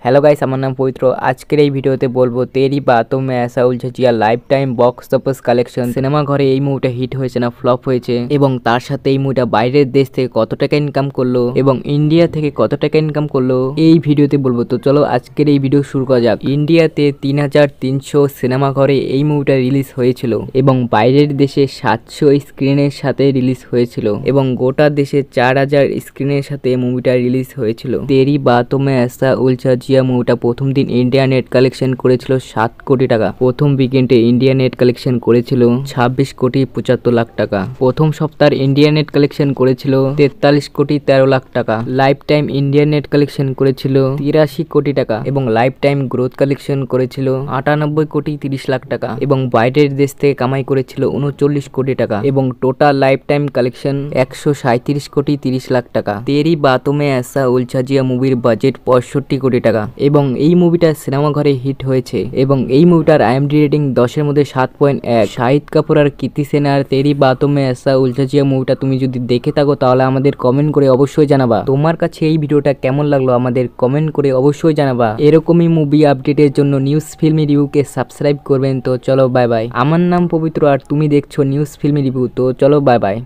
Hello guys, আমার নাম পবিত্র। আজকের এই ভিডিওতে বলবো তেরি বাতোं में ऐसा उलझा जिया lifetime box office collection. Cinema ঘরে এই মুভিটা হিট হয়েছে না ফ্লপ হয়েছে, এবং তার সাথে এই মুভিটা বাইরের দেশ থেকে কত টাকা ইনকাম করলো এবং ইন্ডিয়া থেকে কত টাকা ইনকাম করলো এই ভিডিওতে বলবো। তো চলো আজকের এই ভিডিও শুরু করা যাক। ইন্ডিয়াতে 3300 সিনেমা ঘরে এই মুভিটা রিলিজ হয়েছিল এবং বাইরের দেশে 700 স্ক্রিনের সাথে রিলিজ হয়েছিল এবং গোটা দেশে 4000 স্ক্রিনের সাথে মুভিটা রিলিজ হয়েছিল। তেরি বাতোं में ऐसा उलझा जिया মুভিটা প্রথম দিন ইন্ডিয়া নেট কালেকশন করেছিল 7 কোটি টাকা। প্রথম উইকেন্ডে ইন্ডিয়া নেট কালেকশন করেছিল 26 কোটি 75 লাখ টাকা। প্রথম সপ্তাহের ইন্ডিয়া নেট কালেকশন করেছিল 43 কোটি 13 লাখ টাকা। Life time India net collection করেছিল 83 কোটি টাকা এবং লাইফ টাইম গ্রোথ কালেকশন করেছিল 98 কোটি 30 লাখ টাকা এবং বাইরের দেশ থেকে কামাই করেছিল 39 কোটি টাকা এবং টোটাল লাইফ টাইম কালেকশন 137 কোটি 30 লাখ টাকা। তেরি বাতোं में ऐसा उलझा जिया মুভির বাজেট 65 কোটি টাকা এবং এই মুভিটা সিনেমা ঘরে হিট হয়েছে এবং এই মুভিটার আইএমডি রেটিং 10 এর মধ্যে 7.1। শাহিদ কাপুর আর কীর্তি সেনার তেরি বাতোं में ऐसा उलझा जिया মুভিটা তুমি যদি দেখে থাকো তাহলে আমাদের কমেন্ট করে অবশ্যই জানাবা তোমার কাছে এই ভিডিওটা কেমন লাগলো। আমাদের কমেন্ট করে অবশ্যই জানাবা। এরকমই মুভি আপডেটের জন্য নিউজ ফিল্মি রিভিউকে সাবস্ক্রাইব করবেন। তো চলো বাই বাই। আমার নাম পবিত্র আর তুমি দেখছো নিউজ ফিল্মি রিভিউ। তো চলো বাই বাই।